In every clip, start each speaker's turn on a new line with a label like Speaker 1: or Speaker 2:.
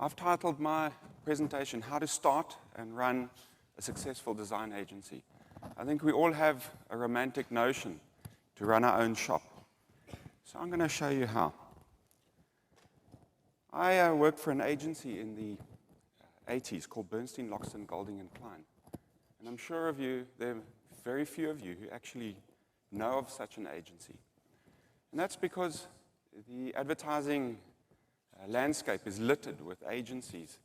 Speaker 1: I've titled my presentation, How to Start and Run a Successful Design Agency. I think we all have a romantic notion to run our own shop. So I'm going to show you how. I worked for an agency in the 80s called Bernstein, Loxton, Golding & Klein. And I'm sure of you, there are very few of you who actually know of such an agency. And that's because the advertising landscape is littered with agencies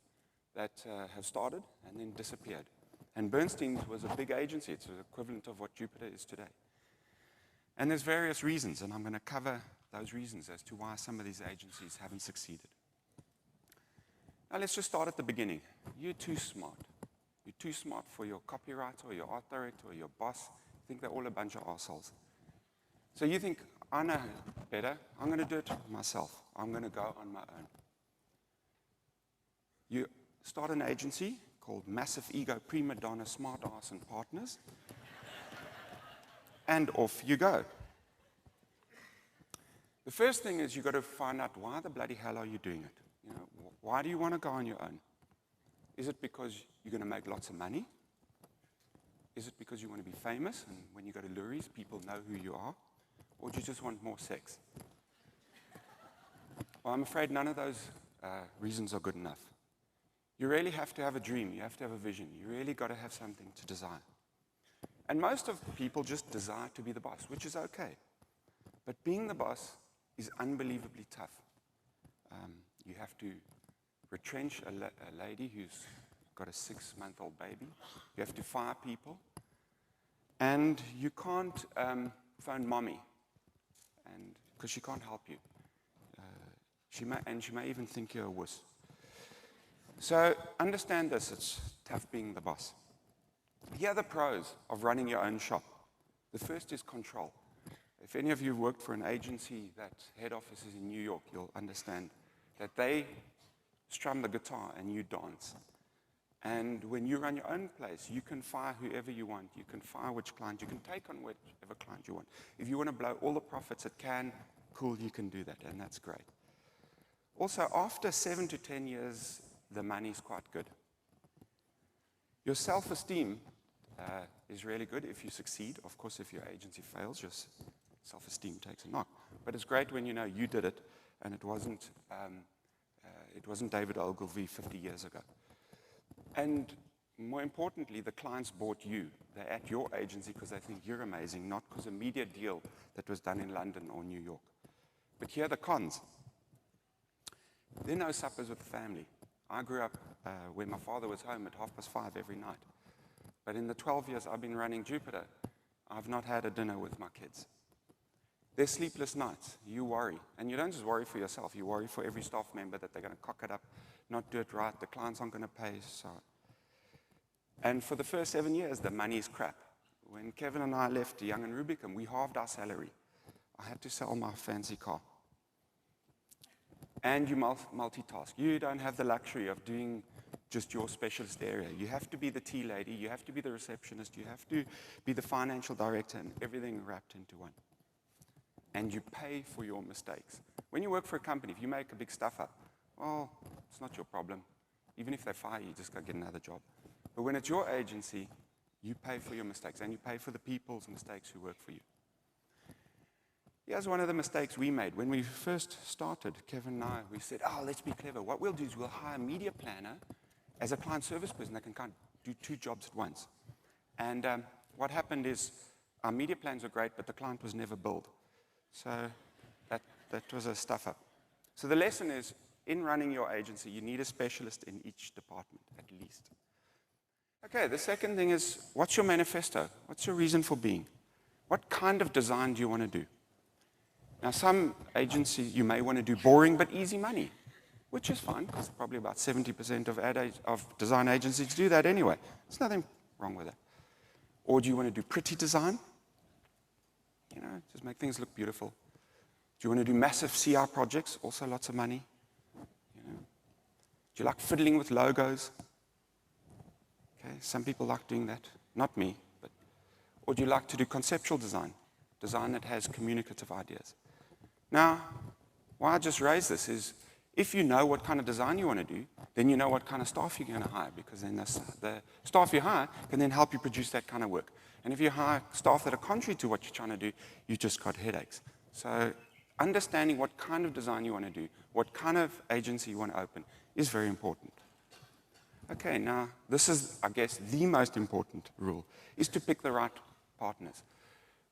Speaker 1: that have started and then disappeared. And Bernstein was a big agency. It's the equivalent of what Jupiter is today. And there's various reasons, and I'm going to cover those reasons as to why some of these agencies haven't succeeded. Now let's just start at the beginning. You're too smart. You're too smart for your copywriter or your art director or your boss. You think they're all a bunch of assholes. So you think, I know better. I'm going to do it myself. I'm going to go on my own. You start an agency called Massive Ego Prima Donna Smart Ass and Partners, and off you go. The first thing is you've got to find out why the bloody hell are you doing it? You know, why do you want to go on your own? Is it because you're going to make lots of money? Is it because you want to be famous, and when you go to Lurie's, people know who you are? Or do you just want more sex? Well, I'm afraid none of those reasons are good enough. You really have to have a dream. You have to have a vision. You really got to have something to desire. And most of people just desire to be the boss, which is okay. But being the boss is unbelievably tough. You have to retrench a lady who's got a 6-month-old baby. You have to fire people. And you can't phone mommy, because she can't help you. She may even think you're a wuss. So understand this, it's tough being the boss. Here are the pros of running your own shop. The first is control. If any of you have worked for an agency that head office is in New York, you'll understand that they strum the guitar and you dance. And when you run your own place, you can fire whoever you want. You can fire which client. You can take on whichever client you want. If you want to blow all the profits it can, cool, you can do that, and that's great. Also, after 7 to 10 years, the money's quite good. Your self-esteem is really good if you succeed. Of course, if your agency fails, your self-esteem takes a knock. But it's great when you know you did it, and it wasn't David Ogilvy 50 years ago. And more importantly, the clients bought you. They're at your agency because they think you're amazing, not because a media deal that was done in London or New York. But here are the cons. There are no suppers with the family. I grew up where my father was home at 5:30 every night. But in the 12 years I've been running Jupiter, I've not had a dinner with my kids. There's sleepless nights. You worry. And you don't just worry for yourself. You worry for every staff member that they're going to cock it up, not do it right, the clients aren't going to pay. And for the first 7 years, the money is crap. When Kevin and I left Young and Rubicam, we halved our salary. I had to sell my fancy car. And you multitask. You don't have the luxury of doing just your specialist area. You have to be the tea lady, you have to be the receptionist, you have to be the financial director, and everything wrapped into one. And you pay for your mistakes. When you work for a company, if you make a big stuff up, well, it's not your problem. Even if they fire you, just go get another job. But when it's your agency, you pay for your mistakes, and you pay for the people's mistakes who work for you. Here's one of the mistakes we made. When we first started, Kevin and I, we said, let's be clever. What we'll do is we'll hire a media planner as a client service person that can kind of do 2 jobs at once. And what happened is our media plans were great, but the client was never billed. So that was a stuff-up. So the lesson is, in running your agency, you need a specialist in each department, at least. Okay, the second thing is, what's your manifesto? What's your reason for being? What kind of design do you want to do? Now, some agencies, you may want to do boring but easy money, which is fine, because probably about 70% of design agencies do that anyway. There's nothing wrong with that. Or do you want to do pretty design? You know, just make things look beautiful. Do you want to do massive CR projects? Also lots of money. You know. Do you like fiddling with logos? Okay, some people like doing that. Not me. Or do you like to do conceptual design? Design that has communicative ideas. Now, why I just raise this is, If you know what kind of design you want to do, then you know what kind of staff you're going to hire, because then the staff you hire can then help you produce that kind of work. And if you hire staff that are contrary to what you're trying to do, you just got headaches. So understanding what kind of design you want to do, what kind of agency you want to open, is very important. Okay, now this is, I guess, the most important rule, is to pick the right partners.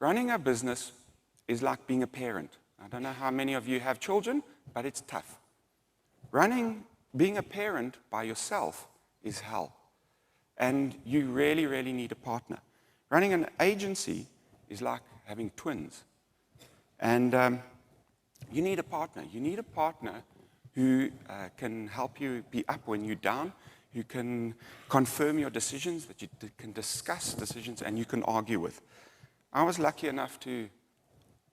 Speaker 1: Running a business is like being a parent. I don't know how many of you have children, but it's tough. Being a parent by yourself is hell. And you really, really need a partner. Running an agency is like having twins. And you need a partner. You need a partner who can help you be up when you're down, who can confirm your decisions, that you can discuss decisions, and you can argue with. I was lucky enough to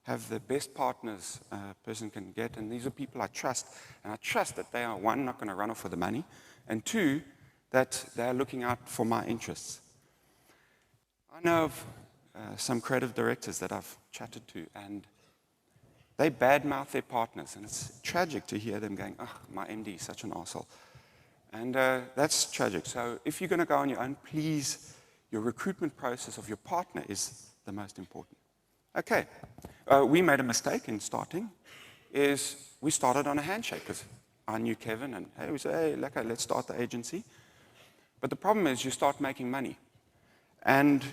Speaker 1: have the best partners a person can get, and these are people I trust. And I trust that they are, one, not going to run off for the money, and two, that they're looking out for my interests. I know of some creative directors that I've chatted to, and they badmouth their partners, and it's tragic to hear them going, oh, my MD is such an arsehole. And that's tragic. So if you're going to go on your own, please, your recruitment process of your partner is the most important. Okay, we made a mistake in starting, is we started on a handshake, because I knew Kevin, and hey, we said, hey, okay, let's start the agency. But the problem is you start making money. And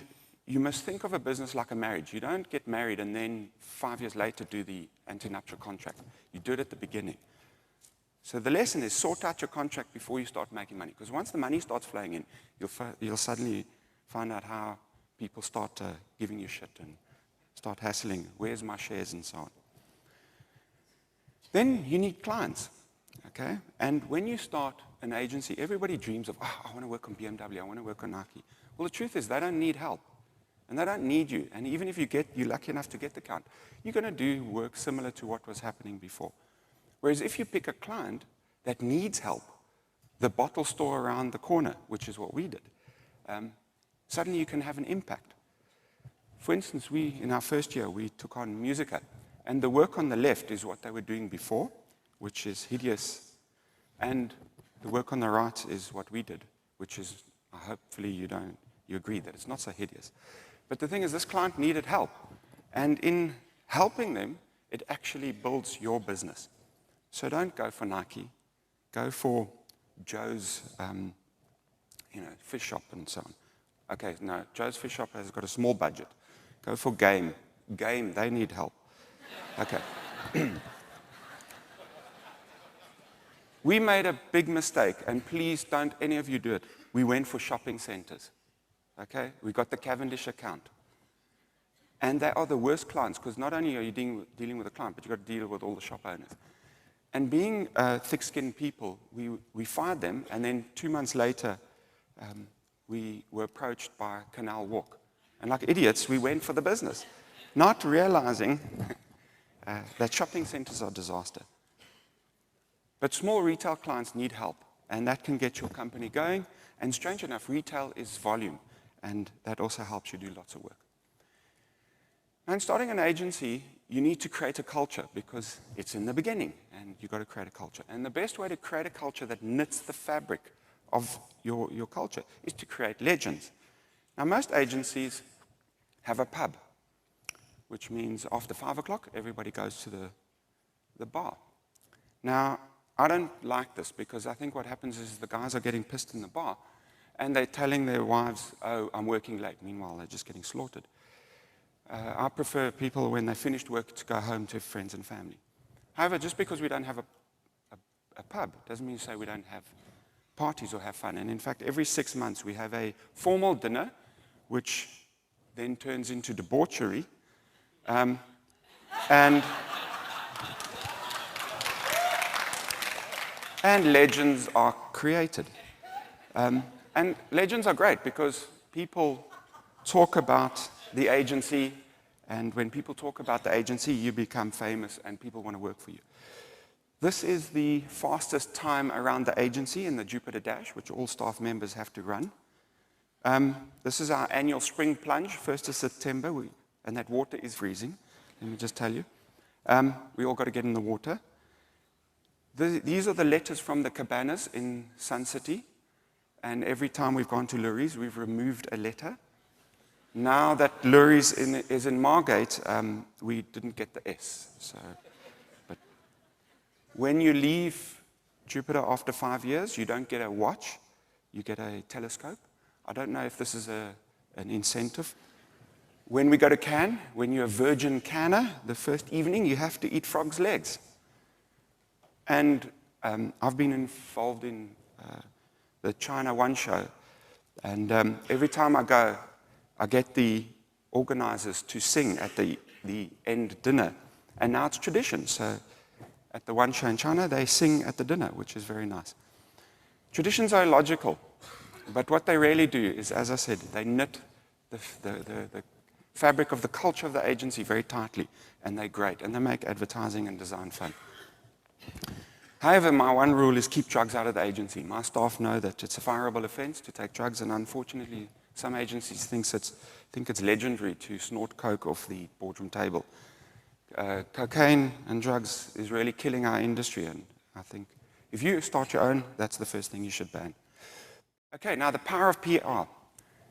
Speaker 1: you must think of a business like a marriage. You don't get married and then 5 years later do the antenuptial contract. You do it at the beginning. So the lesson is sort out your contract before you start making money. Because once the money starts flowing in, you'll suddenly find out how people start giving you shit and start hassling, where's my shares and so on. Then you need clients, okay? And when you start an agency, everybody dreams of, oh, I want to work on BMW, I want to work on Nike. Well, the truth is they don't need help. And they don't need you. And even if you're lucky enough to get the account, you're going to do work similar to what was happening before. Whereas if you pick a client that needs help, the bottle store around the corner, which is what we did, suddenly you can have an impact. For instance, in our first year, we took on Musica. And the work on the left is what they were doing before, which is hideous. And the work on the right is what we did, which is, hopefully you agree that it's not so hideous. But the thing is, this client needed help. And in helping them, it actually builds your business. So don't go for Nike. Go for Joe's fish shop and so on. Okay, no, Joe's fish shop has got a small budget. Go for Game. Game, they need help. Okay. We made a big mistake, and please don't any of you do it. We went for shopping centers. Okay? We got the Cavendish account. And they are the worst clients, because not only are you dealing with a client, but you've got to deal with all the shop owners. And being thick-skinned people, we fired them, and then 2 months later, we were approached by Canal Walk. And like idiots, we went for the business, not realizing that shopping centers are a disaster. But small retail clients need help, and that can get your company going. And strange enough, retail is volume, and that also helps you do lots of work. And starting an agency, you need to create a culture, because it's in the beginning, and you've got to create a culture. And the best way to create a culture that knits the fabric of your culture is to create legends. Now, most agencies have a pub, which means after 5 o'clock, everybody goes to the bar. Now, I don't like this, because I think what happens is the guys are getting pissed in the bar, and they're telling their wives, oh, I'm working late. Meanwhile, they're just getting slaughtered. I prefer people, when they finished work, to go home to friends and family. However, just because we don't have a pub doesn't mean to say we don't have parties or have fun. And in fact, every 6 months, we have a formal dinner, which then turns into debauchery. And legends are created. And legends are great, because people talk about the agency, and when people talk about the agency, you become famous and people want to work for you. This is the fastest time around the agency in the Jupiter Dash, which all staff members have to run. This is our annual spring plunge, 1st of September, and that water is freezing, let me just tell you. We all got to get in the water. These are the letters from the cabanas in Sun City. And every time we've gone to Lurie's, we've removed a letter. Now that Lurie's is in Margate, we didn't get the S. But when you leave Jupiter after 5 years, you don't get a watch, you get a telescope. I don't know if this is an incentive. When we go to Cannes, when you're a virgin canner, the first evening you have to eat frog's legs. And I've been involved in the China One show. And every time I go, I get the organizers to sing at the end dinner. And now it's tradition. So at the One show in China, they sing at the dinner, which is very nice. Traditions are illogical. But what they really do is, as I said, they knit the fabric of the culture of the agency very tightly. And they're great. And they make advertising and design fun. However, my one rule is keep drugs out of the agency. My staff know that it's a fireable offense to take drugs, and unfortunately, some agencies think it's legendary to snort coke off the boardroom table. Cocaine and drugs is really killing our industry, and I think if you start your own, that's the first thing you should ban. Okay, now the power of PR.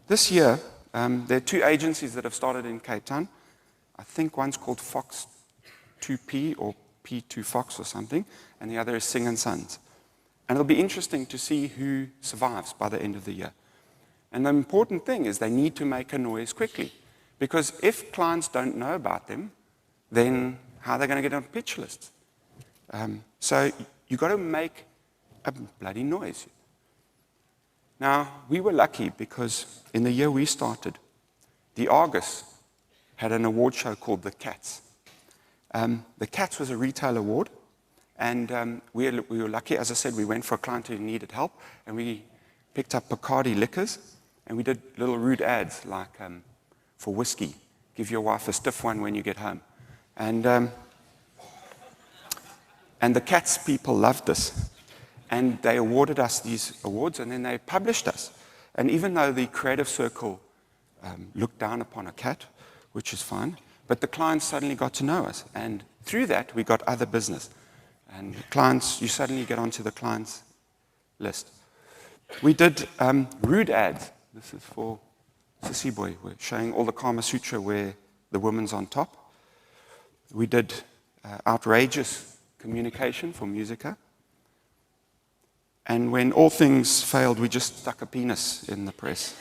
Speaker 1: This year, there are 2 agencies that have started in Cape Town. I think one's called Fox 2P or P2 Fox or something, and the other is Sing & Sons. And it'll be interesting to see who survives by the end of the year. And the important thing is they need to make a noise quickly, because if clients don't know about them, then how are they going to get on pitch lists? So you've got to make a bloody noise. Now, we were lucky because in the year we started, the Argus had an award show called The Cats. The Cats was a retail award, and we were lucky. As I said, we went for a client who needed help, and we picked up Bacardi liquors, and we did little rude ads like for whiskey, give your wife a stiff one when you get home. And the Cats people loved this, and they awarded us these awards, and then they published us. And even though the creative circle looked down upon a cat, which is fine, but the clients suddenly got to know us. And through that, we got other business. And clients, you suddenly get onto the client's list. We did rude ads. This is for Sissy Boy. We're showing all the Kama Sutra where the woman's on top. We did outrageous communication for Musica. And when all things failed, we just stuck a penis in the press.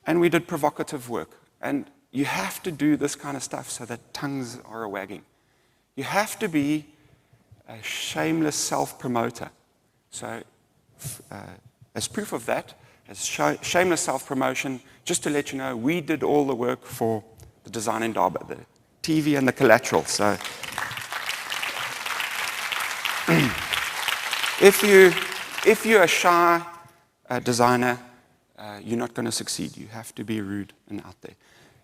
Speaker 1: And we did provocative work. And you have to do this kind of stuff so that tongues are wagging. You have to be a shameless self-promoter. So as proof of that, as shameless self-promotion, just to let you know, we did all the work for the design Indaba, the TV and the collateral. So if you're a shy designer, you're not going to succeed. You have to be rude and out there.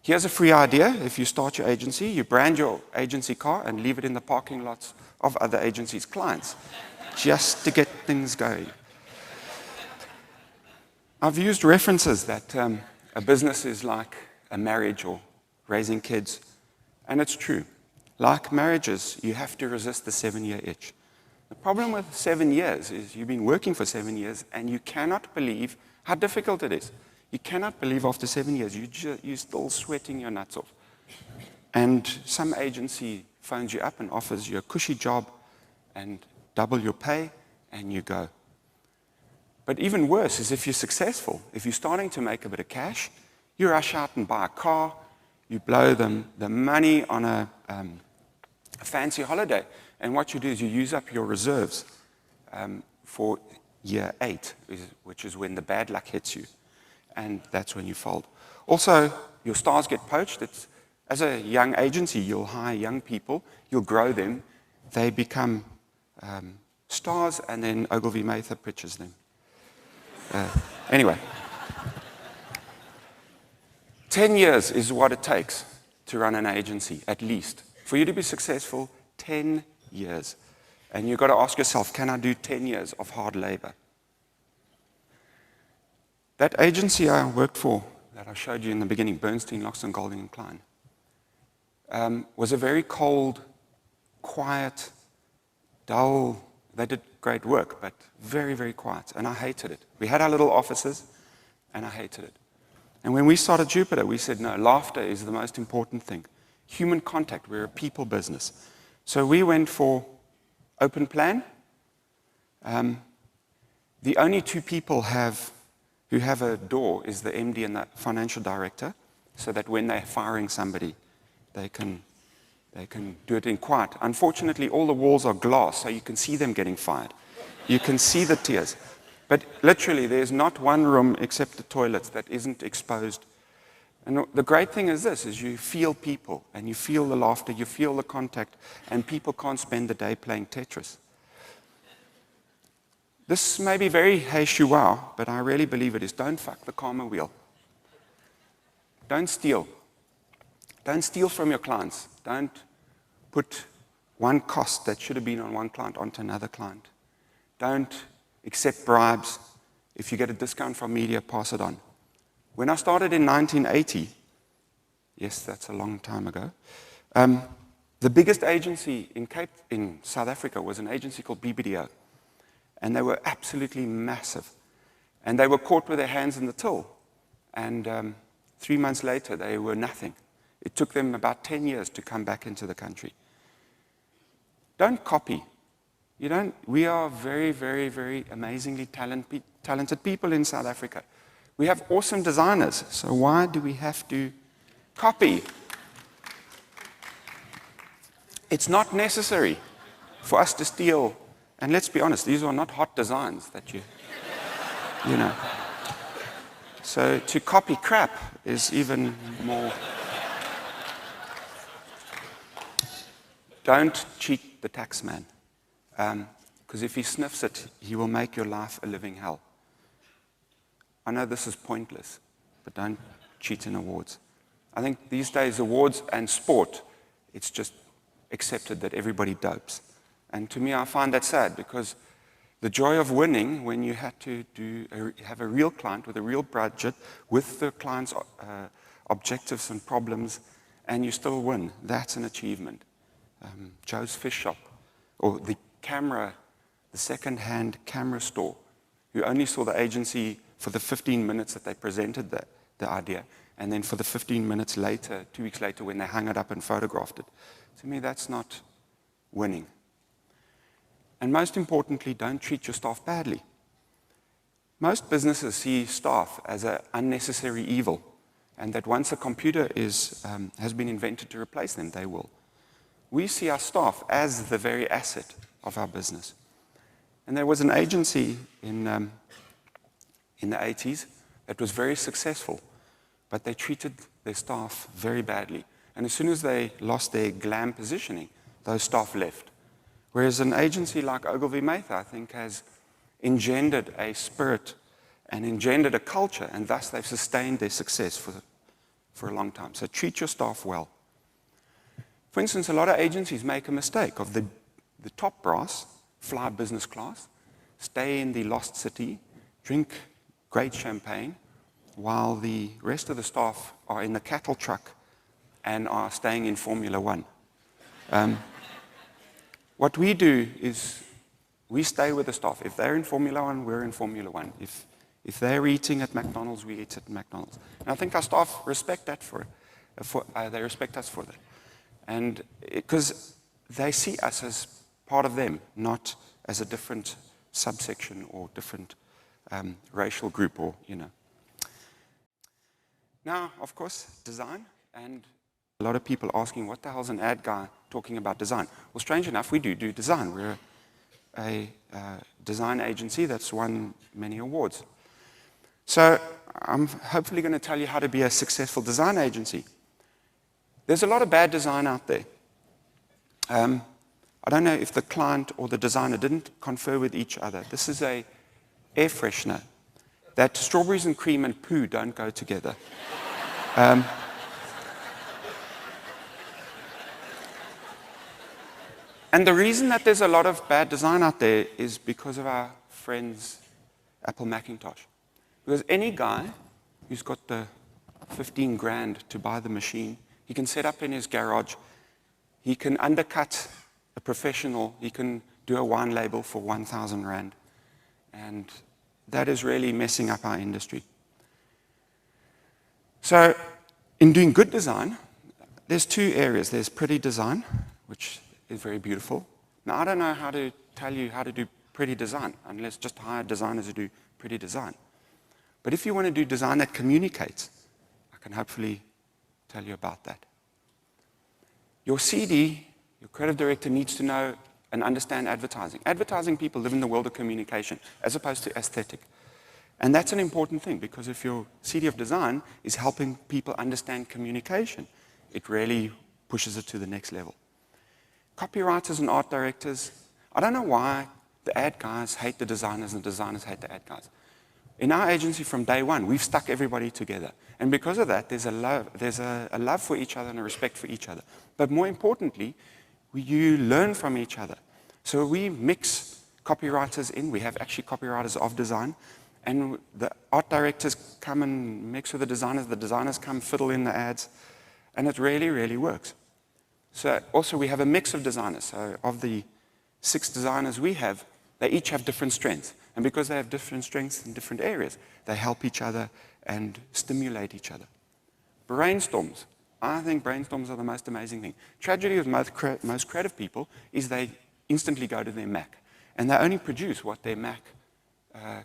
Speaker 1: Here's a free idea. If you start your agency, you brand your agency car and leave it in the parking lots of other agencies' clients, just to get things going. I've used references that a business is like a marriage or raising kids, and it's true. Like marriages, you have to resist the 7-year itch. The problem with 7 years is you've been working for 7 years, and you cannot believe how difficult it is. You cannot believe after 7 years, you're still sweating your nuts off. And some agency phones you up and offers you a cushy job and double your pay, and you go. But even worse is if you're successful, if you're starting to make a bit of cash, you rush out and buy a car, you blow the money on a fancy holiday, and what you do is you use up your reserves for year 8, which is when the bad luck hits you, and that's when you fold. Also, your stars get poached. As a young agency, you'll hire young people, you'll grow them, they become stars, and then Ogilvy Mather pitches them. Anyway, 10 years is what it takes to run an agency, at least. For you to be successful, 10 years. And you've got to ask yourself, can I do 10 years of hard labor? That agency I worked for, that I showed you in the beginning, Bernstein, Loxton, Golding & Klein, was a very cold quiet, dull. They did great work, but very, very quiet. And I hated it. We had our little offices, and I hated it. And when we started Jupiter, we said, no, laughter is the most important thing. Human contact. We're a people business. So we went for open plan. The only two people who have a door is the MD and the financial director, so that when they're firing somebody, they can do it in quiet. Unfortunately, all the walls are glass, so you can see them getting fired. You can see the tears. But literally, there's not one room except the toilets that isn't exposed. And the great thing is this, is you feel people, and you feel the laughter, you feel the contact, and people can't spend the day playing Tetris. This may be very hey shoo-wow, but I really believe it is. Don't fuck the karma wheel. Don't steal. Don't steal from your clients. Don't put one cost that should have been on one client onto another client. Don't accept bribes. If you get a discount from media, pass it on. When I started in 1980, yes, that's a long time ago, the biggest agency in South Africa was an agency called BBDO. And they were absolutely massive. And they were caught with their hands in the till. And 3 months later, they were nothing. It took them about 10 years to come back into the country. Don't copy. We are very, very, very amazingly talented people in South Africa. We have awesome designers, so why do we have to copy? It's not necessary for us to steal. And let's be honest, these are not hot designs that you know. So to copy crap is even more. Don't cheat the tax man. Because if he sniffs it, he will make your life a living hell. I know this is pointless, but don't cheat in awards. I think these days, awards and sport, it's just accepted that everybody dopes. And to me, I find that sad, because the joy of winning, when you had to have a real client with a real budget, with the client's objectives and problems, and you still win, that's an achievement. Joe's Fish Shop, or the second-hand camera store, who only saw the agency for the 15 minutes that they presented the idea, and then for the 15 minutes later, 2 weeks later, when they hung it up and photographed it. To me, that's not winning. And most importantly, don't treat your staff badly. Most businesses see staff as an unnecessary evil, and that once a computer has been invented to replace them, they will. We see our staff as the very asset of our business. And there was an agency in the 80s that was very successful, but they treated their staff very badly. And as soon as they lost their glam positioning, those staff left. Whereas an agency like Ogilvy Mather, I think, has engendered a spirit and engendered a culture, and thus they've sustained their success for a long time. So treat your staff well. For instance, a lot of agencies make a mistake of the top brass, fly business class, stay in the lost city, drink great champagne, while the rest of the staff are in the cattle truck and are staying in Formula One. What we do is we stay with the staff. If they're in Formula One, we're in Formula One. If they're eating at McDonald's, we eat at McDonald's. And I think our staff respect that they respect us for that. And because they see us as part of them, not as a different subsection or different racial group, or, Now, of course, design, and a lot of people asking, what the hell's an ad guy talking about design? Well, strange enough, we do design. We're a design agency that's won many awards. So I'm hopefully going to tell you how to be a successful design agency. There's a lot of bad design out there. I don't know if the client or the designer didn't confer with each other. This is an air freshener. That strawberries and cream and poo don't go together. And the reason that there's a lot of bad design out there is because of our friends, Apple Macintosh. Because any guy who's got the 15 grand to buy the machine, he can set up in his garage, he can undercut a professional, he can do a wine label for 1,000 Rand. And that is really messing up our industry. So in doing good design, there's two areas. There's pretty design, which is very beautiful. Now, I don't know how to tell you how to do pretty design, unless just hire designers who do pretty design. But if you want to do design that communicates, I can hopefully tell you about that. Your CD, your creative director, needs to know and understand advertising. Advertising people live in the world of communication, as opposed to aesthetic. And that's an important thing, because if your CD of design is helping people understand communication, it really pushes it to the next level. Copywriters and art directors, I don't know why the ad guys hate the designers and the designers hate the ad guys. In our agency from day one, we've stuck everybody together. And because of that, there's a love for each other and a respect for each other. But more importantly, you learn from each other. So we mix copywriters in. We have actually copywriters of design. And the art directors come and mix with the designers come fiddle in the ads. And it really, really works. So also we have a mix of designers. So of the 6 designers we have, they each have different strengths. And because they have different strengths in different areas, they help each other and stimulate each other. Brainstorms. I think brainstorms are the most amazing thing. Tragedy with most creative people is they instantly go to their Mac. And they only produce what their Mac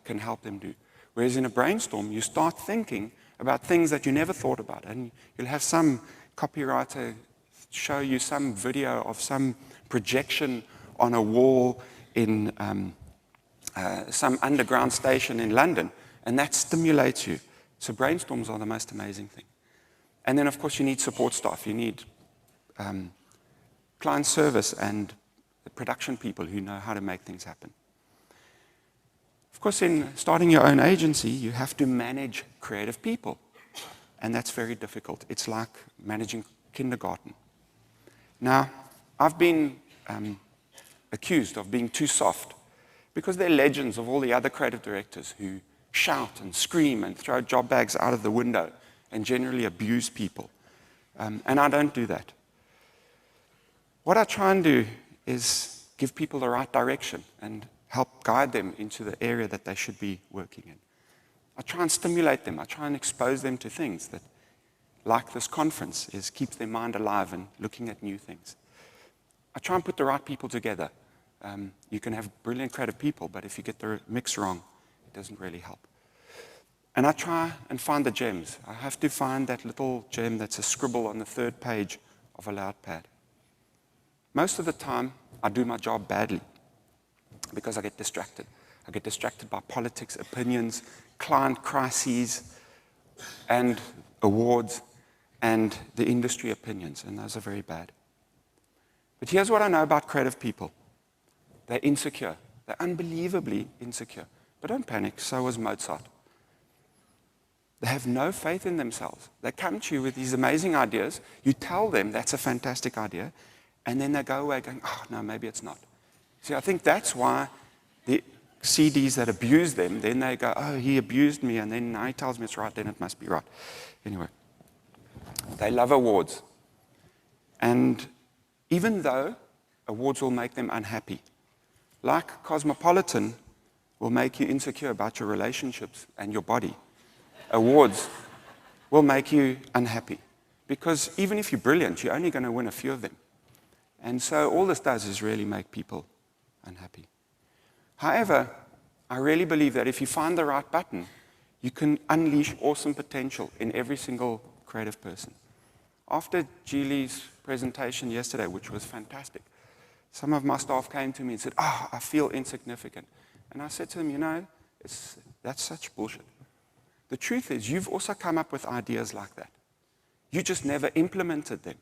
Speaker 1: can help them do. Whereas in a brainstorm, you start thinking about things that you never thought about. And you'll have some copywriter show you some video of some projection on a wall in some underground station in London, and that stimulates you. So brainstorms are the most amazing thing. And then, of course, you need support staff. You need client service and production people who know how to make things happen. Of course, in starting your own agency, you have to manage creative people, and that's very difficult. It's like managing kindergarten. Now, I've been accused of being too soft, because they're legends of all the other creative directors who shout and scream and throw job bags out of the window and generally abuse people. And I don't do that. What I try and do is give people the right direction and help guide them into the area that they should be working in. I try and stimulate them. I try and expose them to things that, like this conference, keeps their mind alive and looking at new things. I try and put the right people together. You can have brilliant creative people, but if you get the mix wrong, it doesn't really help. And I try and find the gems. I have to find that little gem that's a scribble on the 3rd page of a loud pad. Most of the time, I do my job badly because I get distracted. I get distracted by politics, opinions, client crises, and awards, and the industry opinions, and those are very bad. But here's what I know about creative people. They're insecure. They're unbelievably insecure. But don't panic, so was Mozart. They have no faith in themselves. They come to you with these amazing ideas. You tell them that's a fantastic idea, and then they go away going, oh, no, maybe it's not. See, I think that's why the CDs that abuse them, then they go, oh, he abused me, and then now he tells me it's right, then it must be right. Anyway, they love awards. And even though awards will make them unhappy, like Cosmopolitan will make you insecure about your relationships and your body, awards will make you unhappy. Because even if you're brilliant, you're only going to win a few of them. And so all this does is really make people unhappy. However, I really believe that if you find the right button, you can unleash awesome potential in every single creative person. After Julie's presentation yesterday, which was fantastic, some of my staff came to me and said, oh, I feel insignificant. And I said to them, you know, that's such bullshit. The truth is, you've also come up with ideas like that. You just never implemented them.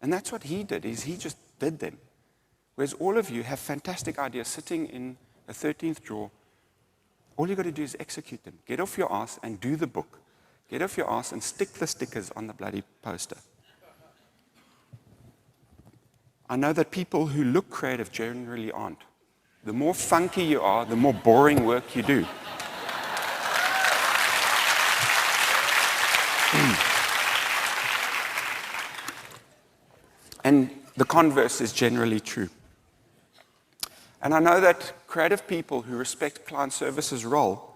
Speaker 1: And that's what he did, is he just did them. Whereas all of you have fantastic ideas sitting in a 13th drawer. All you've got to do is execute them. Get off your ass and do the book. Get off your ass and stick the stickers on the bloody poster. I know that people who look creative generally aren't. The more funky you are, the more boring work you do. And the converse is generally true. And I know that creative people who respect client services role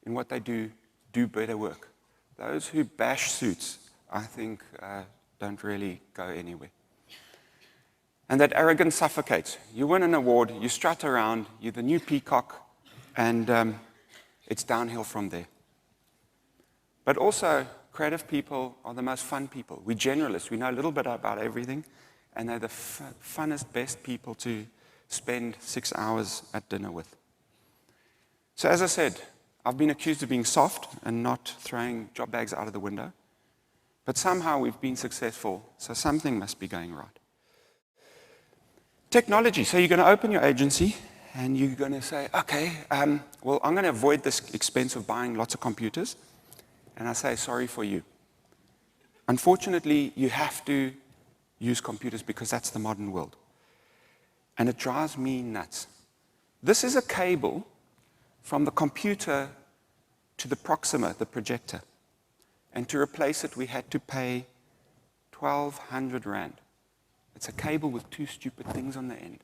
Speaker 1: in what they do better work. Those who bash suits, I think, don't really go anywhere. And that arrogance suffocates. You win an award, you strut around, you're the new peacock, and it's downhill from there. But also, creative people are the most fun people. We're generalists. We know a little bit about everything, and they're the funnest, best people to spend 6 hours at dinner with. So as I said, I've been accused of being soft and not throwing job bags out of the window. But somehow we've been successful, so something must be going right. Technology. So you're going to open your agency, and you're going to say, okay, well, I'm going to avoid this expense of buying lots of computers. And I say, sorry for you. Unfortunately, you have to use computers because that's the modern world. And it drives me nuts. This is a cable from the computer to the Proxima, the projector. And to replace it, we had to pay 1,200 Rand. It's a cable with two stupid things on the end.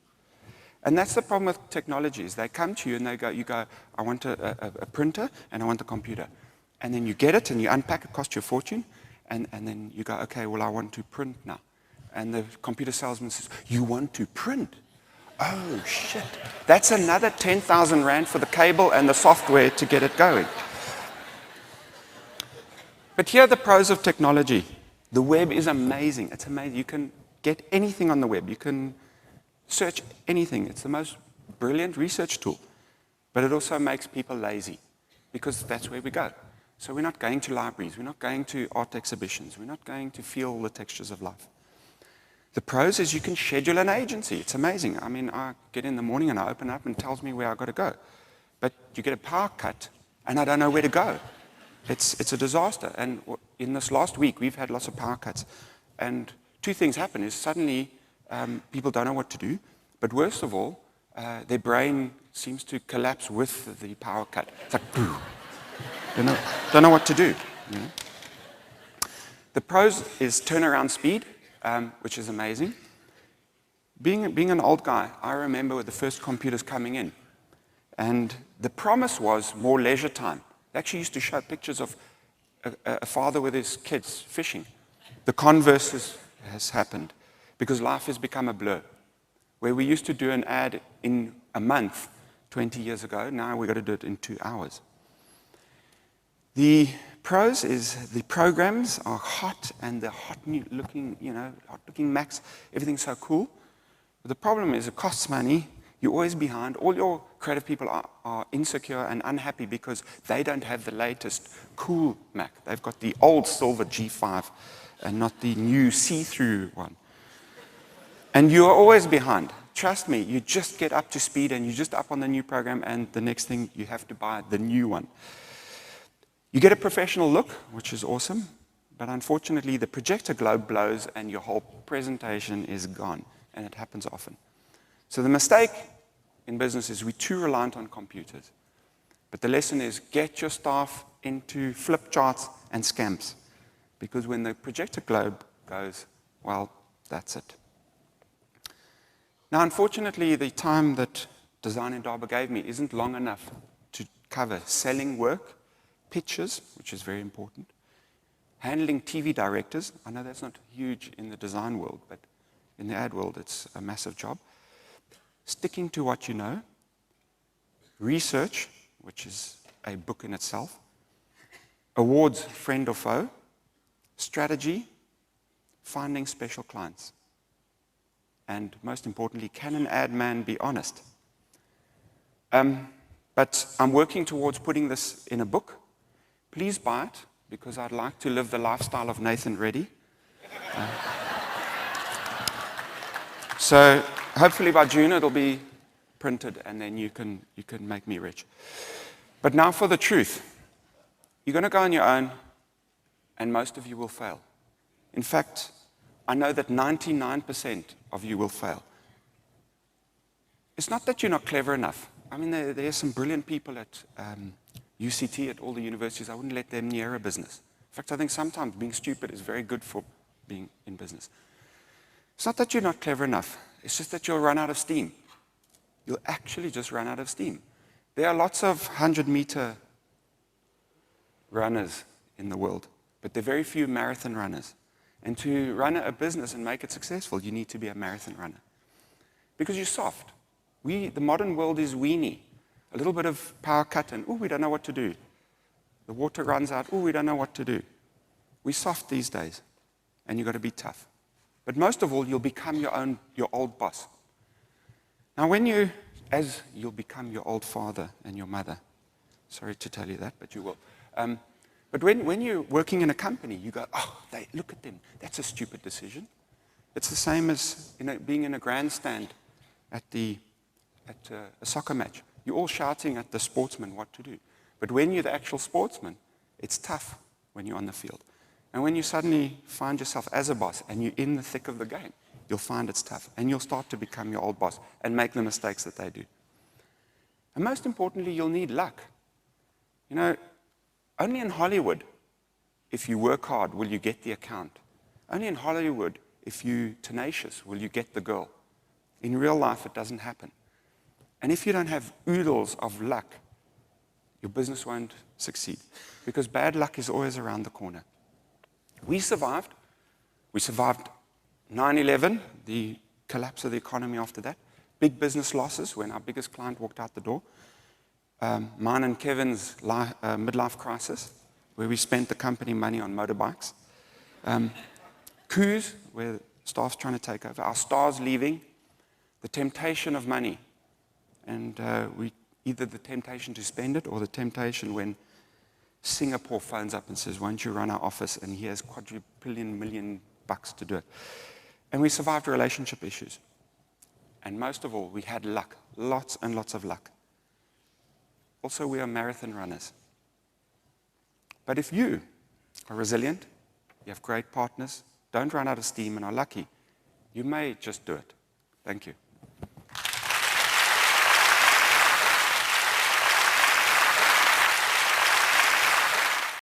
Speaker 1: And that's the problem with technologies. They come to you and you go, I want a printer and I want a computer. And then you get it and you unpack it, costs you a fortune. And then you go, okay, well, I want to print now. And the computer salesman says, you want to print? Oh, shit. That's another 10,000 Rand for the cable and the software to get it going. But here are the pros of technology. The web is amazing. It's amazing. You can get anything on the web. You can search anything. It's the most brilliant research tool. But it also makes people lazy because that's where we go. So we're not going to libraries. We're not going to art exhibitions. We're not going to feel the textures of life. The pros is you can schedule an agency. It's amazing. I mean, I get in the morning and I open up and it tells me where I've got to go. But you get a power cut and I don't know where to go. It's a disaster. And in this last week, we've had lots of power cuts. And two things happen is suddenly people don't know what to do. But worst of all, their brain seems to collapse with the power cut. It's like, boo. Don't know what to do. You know? The pros is turnaround speed, which is amazing. Being an old guy, I remember with the first computers coming in. And the promise was more leisure time. They actually used to show pictures of a father with his kids fishing. The converse has happened because life has become a blur. Where we used to do an ad in a month 20 years ago, now we've got to do it in 2 hours. The pros is the programs are hot and the hot looking Macs, everything's so cool. But the problem is it costs money. You're always behind. All your creative people are insecure and unhappy because they don't have the latest cool Mac. They've got the old silver G5 and not the new see-through one. And you're always behind. Trust me, you just get up to speed and you're just up on the new program and the next thing you have to buy the new one. You get a professional look, which is awesome, but unfortunately the projector globe blows and your whole presentation is gone, and it happens often. So the mistake in business is we're too reliant on computers. But the lesson is get your staff into flip charts and scamps, because when the projector globe goes, well, that's it. Now, unfortunately, the time that Design Indaba gave me isn't long enough to cover selling work, pitches, which is very important, handling TV directors. I know that's not huge in the design world, but in the ad world, it's a massive job. Sticking to what you know, research, which is a book in itself, awards, friend or foe, strategy, finding special clients. And most importantly, can an ad man be honest? But I'm working towards putting this in a book. Please buy it, because I'd like to live the lifestyle of Nathan Reddy. So hopefully by June it'll be printed, and then you can make me rich. But now for the truth. You're going to go on your own, and most of you will fail. In fact, I know that 99% of you will fail. It's not that you're not clever enough. I mean, there are some brilliant people at UCT, at all the universities. I wouldn't let them near a business. In fact, I think sometimes being stupid is very good for being in business. It's not that you're not clever enough. It's just that you'll run out of steam. you'll actually just run out of steam. There are lots of 100-meter runners in the world, but there are very few marathon runners. And to run a business and make it successful, you need to be a marathon runner. Because you're soft. The modern world is weenie. A little bit of power cut and, we don't know what to do. The water runs out, we don't know what to do. We're soft these days, and you've got to be tough. But most of all, you'll become your old boss. Now, as you'll become your old father and your mother, sorry to tell you that, but you will. But when you're working in a company, you go, look at them. That's a stupid decision. It's the same as being in a grandstand at a soccer match. You're all shouting at the sportsman what to do. But when you're the actual sportsman, it's tough when you're on the field. And when you suddenly find yourself as a boss and you're in the thick of the game, you'll find it's tough. And you'll start to become your old boss and make the mistakes that they do. And most importantly, you'll need luck. Only in Hollywood, if you work hard, will you get the account. Only in Hollywood, if you're tenacious, will you get the girl. In real life, it doesn't happen. And if you don't have oodles of luck, your business won't succeed. Because bad luck is always around the corner. We survived. We survived 9/11, the collapse of the economy after that. Big business losses when our biggest client walked out the door. Mine and Kevin's midlife crisis, where we spent the company money on motorbikes. Coups, where staff's trying to take over. Our stars leaving. The temptation of money. And either the temptation to spend it or the temptation when Singapore phones up and says, won't you run our office? And he has quadrillion million bucks to do it. And we survived relationship issues. And most of all, we had luck. Lots and lots of luck. Also, we are marathon runners. But if you are resilient, you have great partners, don't run out of steam and are lucky, you may just do it. Thank you.